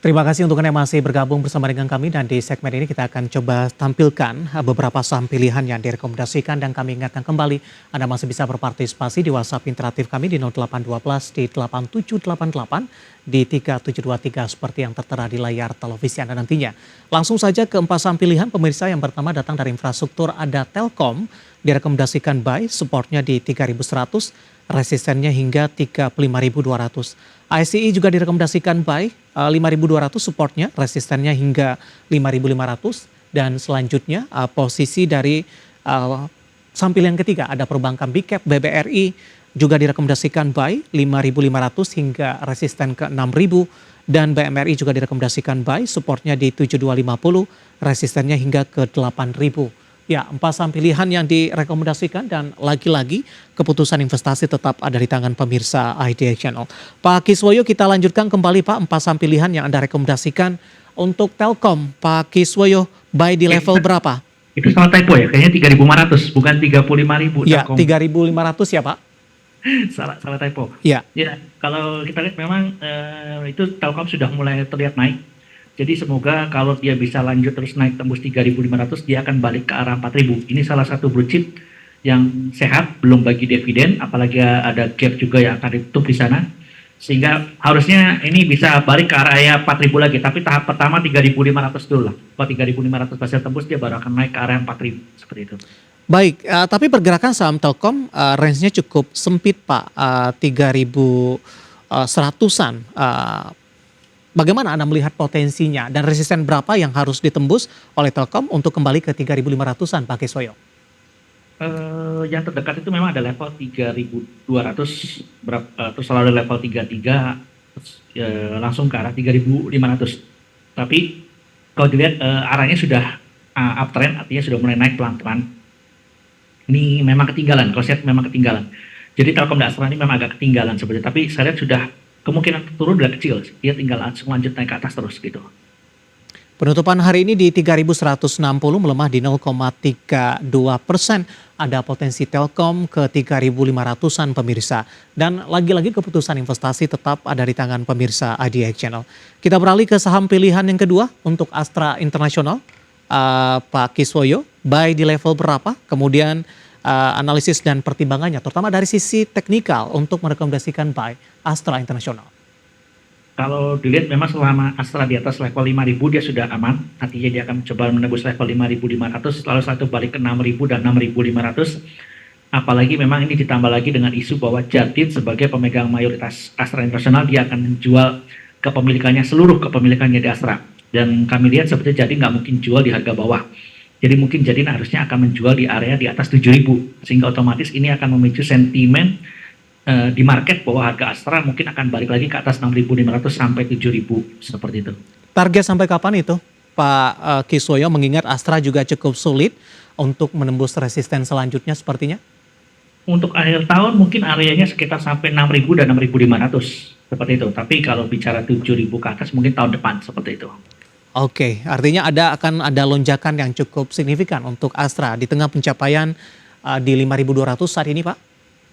Terima kasih untuk Anda yang masih bergabung bersama dengan kami dan di segmen ini kita akan coba tampilkan beberapa saham pilihan yang direkomendasikan dan kami ingatkan kembali Anda masih bisa berpartisipasi di WhatsApp interaktif kami di 0812 di 8788 di 3723 seperti yang tertera di layar televisi Anda nantinya. Langsung saja ke empat saham pilihan pemirsa. Yang pertama datang dari infrastruktur, ada Telkom, direkomendasikan buy, supportnya di 3100, resistennya hingga 35.200. ICI juga direkomendasikan buy 5.200, supportnya, resistennya hingga 5.500. Dan selanjutnya posisi dari saham pilihan ketiga ada perbankan Big Cap, BBRI juga direkomendasikan buy 5.500 hingga resisten ke 6.000. Dan BMRI juga direkomendasikan buy, supportnya di 7250, resistennya hingga ke 8.000. Ya, empat saham pilihan yang direkomendasikan dan lagi-lagi keputusan investasi tetap ada di tangan pemirsa IDX Channel. Pak Kiswoyo, kita lanjutkan kembali Pak, empat saham pilihan yang Anda rekomendasikan untuk Telkom. Pak Kiswoyo, buy di level berapa? Itu salah typo ya, kayaknya 3.500 bukan 35.000. Ya, 3.500 ya Pak? salah typo. Ya. Ya, kalau kita lihat memang itu Telkom sudah mulai terlihat naik. Jadi semoga kalau dia bisa lanjut terus naik tembus 3.500, dia akan balik ke arah 4.000. Ini salah satu blue chip yang sehat, belum bagi dividen, apalagi ada gap juga yang akan ditutup di sana. Sehingga harusnya ini bisa balik ke arah ya 4.000 lagi. Tapi tahap pertama 3.500 dulu lah. Kalau 3.500 berhasil tembus, dia baru akan naik ke arah 4.000 seperti itu. Baik, tapi pergerakan saham Telkom range-nya cukup sempit Pak, 3.100-an. Bagaimana Anda melihat potensinya dan resisten berapa yang harus ditembus oleh Telkom untuk kembali ke 3.500-an Pak Kiswoyo? Yang terdekat itu memang ada level 3.200, terus selalu level 33, terus, langsung ke arah 3.500. Tapi kalau dilihat arahnya sudah uptrend, artinya sudah mulai naik pelan-pelan. Ini memang ketinggalan, kalau saya memang ketinggalan. Jadi Telkom dan Astra ini memang agak ketinggalan sebenarnya, tapi saya lihat sudah kemungkinan turun udah kecil, dia tinggal langsung lanjut naik ke atas terus gitu. Penutupan hari ini di 3.160 melemah di 0,32%. Ada potensi Telkom ke 3.500-an pemirsa. Dan lagi-lagi keputusan investasi tetap ada di tangan pemirsa IDX Channel. Kita beralih ke saham pilihan yang kedua untuk Astra International. Pak Kiswoyo, buy di level berapa? Kemudian analisis dan pertimbangannya, terutama dari sisi teknikal untuk merekomendasikan buy Astra International. Kalau dilihat memang selama Astra di atas level 5.000 dia sudah aman, artinya dia akan coba menembus level 5.500, lalu satu balik ke 6.000 dan 6.500. Apalagi memang ini ditambah lagi dengan isu bahwa Jatin sebagai pemegang mayoritas Astra International, dia akan menjual kepemilikannya, seluruh kepemilikannya di Astra. Dan kami lihat sebetulnya Jatin nggak mungkin jual di harga bawah. Jadi mungkin Jatin harusnya akan menjual di area di atas 7.000, sehingga otomatis ini akan memicu sentimen di market bahwa harga Astra mungkin akan balik lagi ke atas 6.500 sampai 7.000 seperti itu. Target sampai kapan itu Pak Kiswoyo, mengingat Astra juga cukup sulit untuk menembus resisten selanjutnya sepertinya? Untuk akhir tahun mungkin areanya sekitar sampai 6.000 dan 6.500 seperti itu. Tapi kalau bicara 7.000 ke atas mungkin tahun depan seperti itu. Oke, artinya akan ada lonjakan yang cukup signifikan untuk Astra di tengah pencapaian di 5.200 saat ini Pak?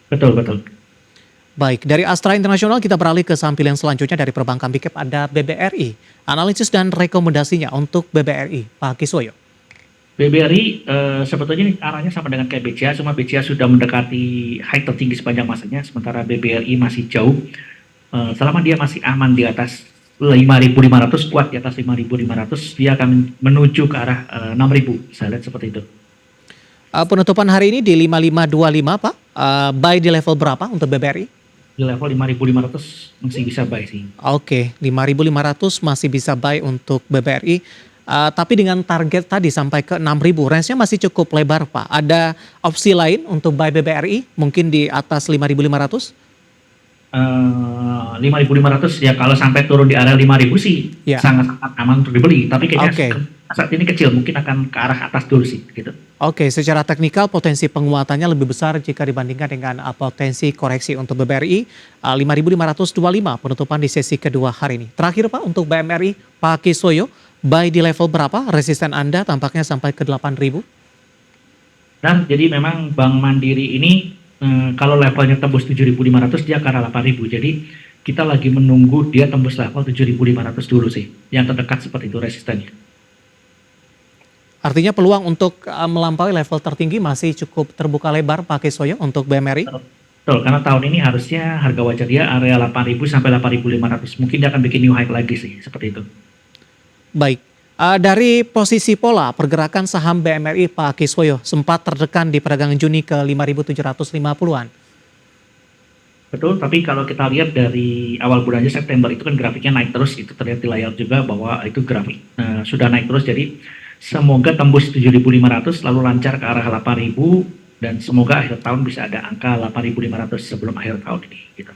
Betul, betul. Baik, dari Astra International kita beralih ke saham pilihan selanjutnya dari perbankan Big Cap, ada BBRI. Analisis dan rekomendasinya untuk BBRI, Pak Kiswoyo. BBRI sebetulnya ini arahnya sama dengan kayak BCA, cuma BCA sudah mendekati high tertinggi sepanjang masanya, sementara BBRI masih jauh. Selama dia masih aman di atas 5.500, kuat di atas 5.500, dia akan menuju ke arah 6.000, saya lihat seperti itu. Penutupan hari ini di 5525 Pak, buy di level berapa untuk BBRI? Di level 5.500 masih bisa buy sih. Oke, 5.500 masih bisa buy untuk BBRI. Tapi dengan target tadi sampai ke 6.000, range-nya masih cukup lebar Pak. Ada opsi lain untuk buy BBRI mungkin di atas 5.500? 5.500 ya, kalau sampai turun di area 5.000 sih sangat aman untuk dibeli. Tapi kayaknya saat ini kecil, mungkin akan ke arah atas dulu sih gitu. Oke, secara teknikal potensi penguatannya lebih besar jika dibandingkan dengan potensi koreksi untuk BBRI 5.525 penutupan di sesi kedua hari ini. Terakhir Pak untuk BMRI, Pak Kiswoyo, buy di level berapa? Resisten Anda tampaknya sampai ke 8.000. Dan jadi memang Bank Mandiri ini kalau levelnya tembus 7.500 dia ke arah 8.000. Jadi kita lagi menunggu dia tembus level 7.500 dulu sih. Yang terdekat seperti itu resistennya. Artinya peluang untuk melampaui level tertinggi masih cukup terbuka lebar Pak Kiswoyo untuk BMRI? Betul, karena tahun ini harusnya harga wajar dia area 8.000 sampai 8.500. Mungkin dia akan bikin new high lagi sih, seperti itu. Baik, dari posisi pola pergerakan saham BMRI Pak Kiswoyo sempat tertekan di perdagangan Juni ke 5.750-an. Betul, tapi kalau kita lihat dari awal bulan September itu kan grafiknya naik terus, itu terlihat di layar juga bahwa itu grafik sudah naik terus, jadi semoga tembus 7.500 lalu lancar ke arah 8.000 dan semoga akhir tahun bisa ada angka 8.500 sebelum akhir tahun ini gitu.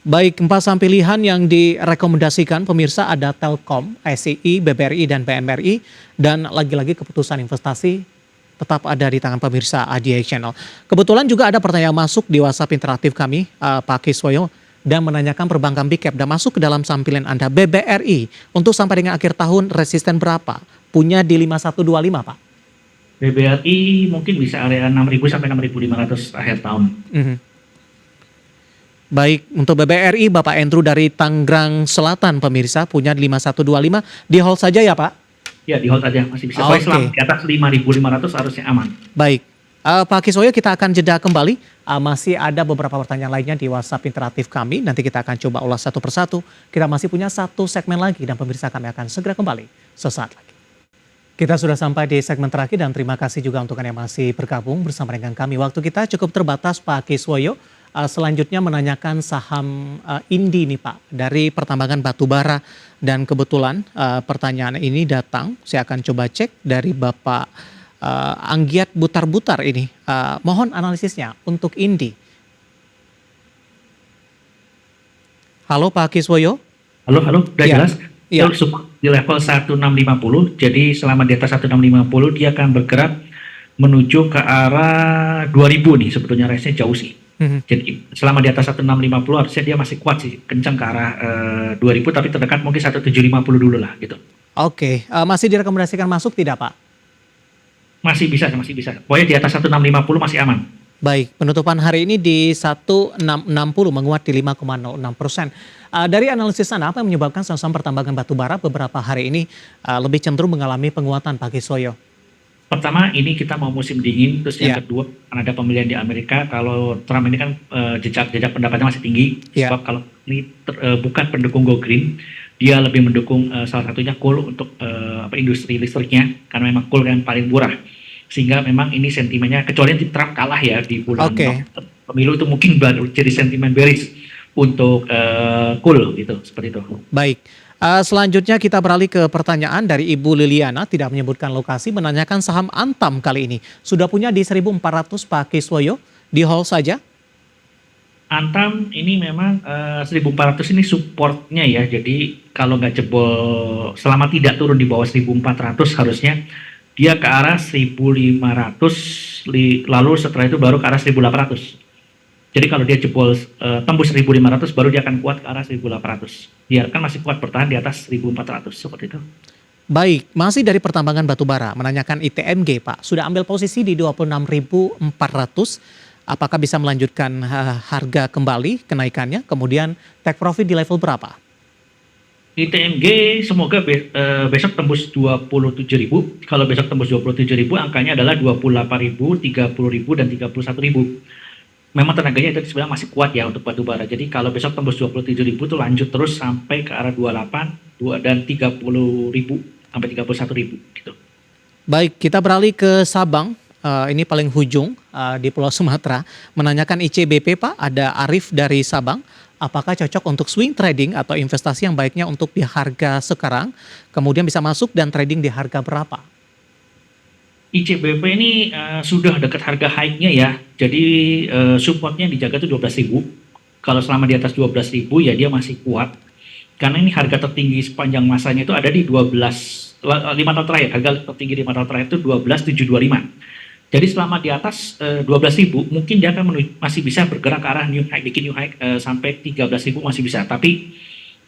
Baik, 4 saham pilihan yang direkomendasikan pemirsa ada Telkom, SCI, BBRI, dan BMRI. Dan lagi-lagi keputusan investasi tetap ada di tangan pemirsa ADI Channel. Kebetulan juga ada pertanyaan masuk di WhatsApp interaktif kami, Pak Kiswoyo, dan menanyakan perbankan big cap dan masuk ke dalam saham pilihan Anda. BBRI, untuk sampai dengan akhir tahun resisten berapa? Punya di 5125, Pak. BBRI mungkin bisa area 6.000 sampai 6.500 akhir tahun. Baik, untuk BBRI Bapak Andrew dari Tangerang Selatan pemirsa punya 5125, di hold saja ya Pak? Ya, di hold aja masih bisa. Oke. Selama di atas 5.500 harusnya aman. Baik, Pak Kiswoyo kita akan jeda kembali. Masih ada beberapa pertanyaan lainnya di WhatsApp interaktif kami. Nanti kita akan coba ulas satu persatu. Kita masih punya satu segmen lagi dan pemirsa kami akan segera kembali sesaat lagi. Kita sudah sampai di segmen terakhir dan terima kasih juga untuk Anda yang masih bergabung bersama dengan kami. Waktu kita cukup terbatas Pak Kiswoyo. Selanjutnya menanyakan saham Indi nih Pak dari pertambangan batubara dan kebetulan pertanyaan ini datang, saya akan coba cek dari Bapak Anggiat Butar-Butar ini. Mohon analisisnya untuk Indi. Halo Pak Kiswoyo. Halo, udah Ya. jelas? Ya. Support di level 1650, jadi selama di atas 1650 dia akan bergerak menuju ke arah 2000 nih, sebetulnya range-nya jauh sih. Jadi selama di atas 1650 harusnya dia masih kuat sih, kencang ke arah 2000, tapi terdekat mungkin 1750 dulu lah gitu. Oke, masih direkomendasikan masuk tidak Pak? Masih bisa. Pokoknya di atas 1650 masih aman. Baik, penutupan hari ini di 1660 menguat di 5,06%. Dari analisis Anda, apa yang menyebabkan saham pertambangan batubara beberapa hari ini lebih cenderung mengalami penguatan Pak Kiswoyo? Pertama, ini kita mau musim dingin, terus yang Ya. kedua akan ada pemilihan di Amerika. Kalau Trump ini kan jejak pendapatnya masih tinggi, Ya. sebab kalau ini bukan pendukung Go Green, dia lebih mendukung salah satunya coal untuk industri listriknya, karena memang coal yang paling murah. Sehingga memang ini sentimennya, kecuali nanti Trump kalah ya di bulan November pemilu, itu mungkin baru jadi sentimen bearish untuk coal gitu, seperti itu. Baik, selanjutnya kita beralih ke pertanyaan dari Ibu Liliana, tidak menyebutkan lokasi, menanyakan saham Antam kali ini. Sudah punya di 1.400 Pak Kiswoyo, di hold saja? Antam ini memang 1.400 ini supportnya ya, jadi kalau nggak jebol, selama tidak turun di bawah 1.400 harusnya dia ke arah 1.500, lalu setelah itu baru ke arah 1.800. Jadi kalau dia jebol tembus 1.500 baru dia akan kuat ke arah 1.800. Biarkan masih kuat bertahan di atas 1.400 seperti itu. Baik, masih dari pertambangan batubara, menanyakan ITMG Pak, sudah ambil posisi di 26.400, apakah bisa melanjutkan harga kembali kenaikannya, kemudian take profit di level berapa? ITMG semoga besok tembus 27.000. Kalau besok tembus 27.000 angkanya adalah 28.000, 30.000 dan 31.000. Memang tenaganya itu sebenarnya masih kuat ya untuk batubara. Jadi kalau besok tembus 27.000 itu lanjut terus sampai ke arah 28 dan 30.000 sampai 31.000 gitu. Baik, kita beralih ke Sabang. Ini paling hujung di Pulau Sumatera. Menanyakan ICBP Pak, ada Arif dari Sabang. Apakah cocok untuk swing trading atau investasi yang baiknya untuk di harga sekarang, kemudian bisa masuk dan trading di harga berapa? ICBP ini sudah dekat harga high-nya ya, jadi supportnya dijaga tuh 12.000. Kalau selama di atas 12.000 ya dia masih kuat, karena ini harga tertinggi sepanjang masanya itu ada di 5 tahun terakhir, harga tertinggi 5 tahun terakhir itu 12.725. Jadi selama di atas 12.000 mungkin dia akan masih bisa bergerak ke arah new high, bikin new high sampai 13.000 masih bisa. Tapi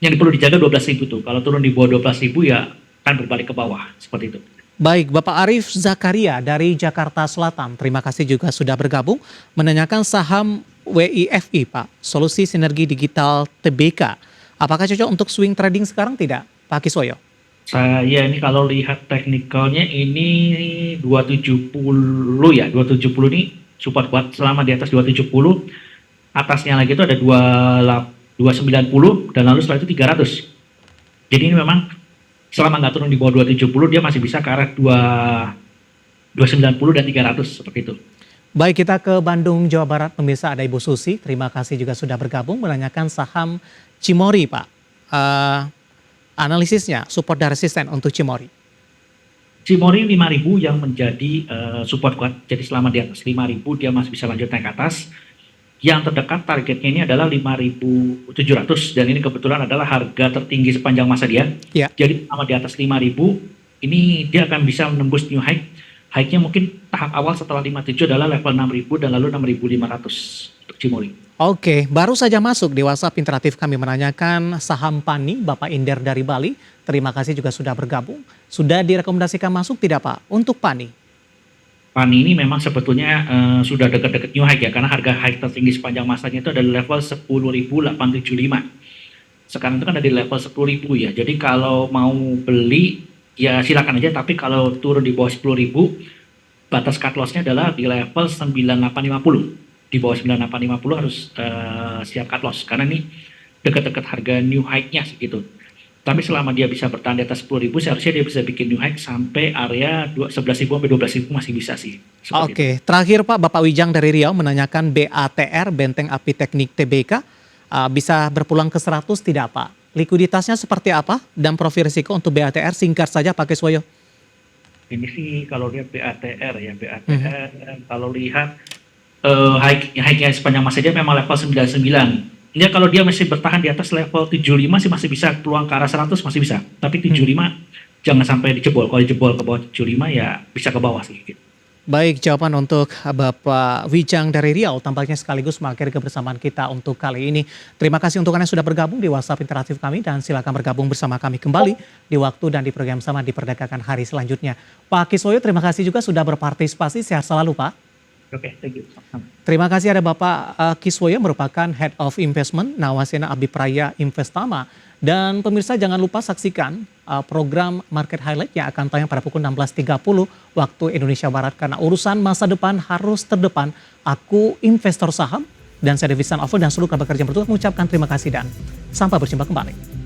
yang perlu dijaga 12.000 tuh. Kalau turun di bawah 12.000 ya akan berbalik ke bawah seperti itu. Baik, Bapak Arif Zakaria dari Jakarta Selatan. Terima kasih juga sudah bergabung. Menanyakan saham WIFI Pak, Solusi Sinergi Digital TBK. Apakah cocok untuk swing trading sekarang tidak Pak Kiswoyo? Saya ini kalau lihat teknikalnya ini 270 ya, 270 ini support kuat selama di atas 270, atasnya lagi itu ada 290 dan lalu setelah itu 300. Jadi ini memang selama nggak turun di bawah 270 dia masih bisa ke arah 290 dan 300 seperti itu. Baik, kita ke Bandung, Jawa Barat. Pemirsa, ada Ibu Susi. Terima kasih juga sudah bergabung menanyakan saham Cimori, Pak. Analisisnya, support dan resisten untuk Cimori. Cimori 5.000 yang menjadi support kuat. Jadi selama di atas 5.000 dia masih bisa lanjut naik ke atas. Yang terdekat targetnya ini adalah 5.700 dan ini kebetulan adalah harga tertinggi sepanjang masa dia. Ya. Jadi selama di atas 5.000 ini dia akan bisa menembus new high. High-nya mungkin tahap awal setelah 57 adalah level 6.000 dan lalu 6.500 untuk Cimori. Oke, baru saja masuk di WhatsApp interaktif kami menanyakan saham Pani, Bapak Inder dari Bali. Terima kasih juga sudah bergabung. Sudah direkomendasikan masuk tidak Pak untuk Pani? Pani ini memang sebetulnya sudah dekat-dekat new high ya, karena harga high tertinggi sepanjang masanya itu adalah level 10.875. Sekarang itu kan ada di level 10.000 ya, jadi kalau mau beli ya silakan aja, tapi kalau turun di bawah 10.000, batas cut loss-nya adalah di level 9850. Di bawah 9850 harus siap cut loss, karena ini dekat-dekat harga new high-nya segitu. Tapi selama dia bisa bertahan di atas 10.000, seharusnya dia bisa bikin new high sampai area 11.000 sampai 12.000 masih bisa sih. Oke, terakhir Pak, Bapak Wijang dari Riau menanyakan BATR, Benteng Api Teknik TBK, bisa berpulang ke 100 tidak Pak? Likuiditasnya seperti apa dan profil risiko untuk BATR singkat saja Pak Kiswoyo? Ini sih kalau lihat BATR ya, BATR kalau lihat high-nya sepanjang masa dia memang level 99. Ini kalau dia masih bertahan di atas level 75 sih masih bisa peluang ke arah 100 masih bisa. Tapi 75 jangan sampai dijebol. Kalau dijebol ke bawah 75 ya bisa ke bawah sih. Baik, jawaban untuk Bapak Wijang dari Riau tampaknya sekaligus mengakhiri kebersamaan kita untuk kali ini. Terima kasih untuk Anda yang sudah bergabung di WhatsApp interaktif kami dan silakan bergabung bersama kami kembali di waktu dan di program sama di Perdagangan hari selanjutnya. Pak Kiswoyo, terima kasih juga sudah berpartisipasi. Sehat selalu Pak. Oke, thank you. Terima kasih, ada Bapak Kiswoyo merupakan Head of Investment Nawasena Abipraya Investama. Dan pemirsa jangan lupa saksikan program Market Highlight yang akan tayang pada pukul 16.30 waktu Indonesia Barat. Karena urusan masa depan harus terdepan. Aku investor saham dan saya Devisan Alvo dan seluruh kerabat kerja bertugas mengucapkan terima kasih dan sampai berjumpa kembali.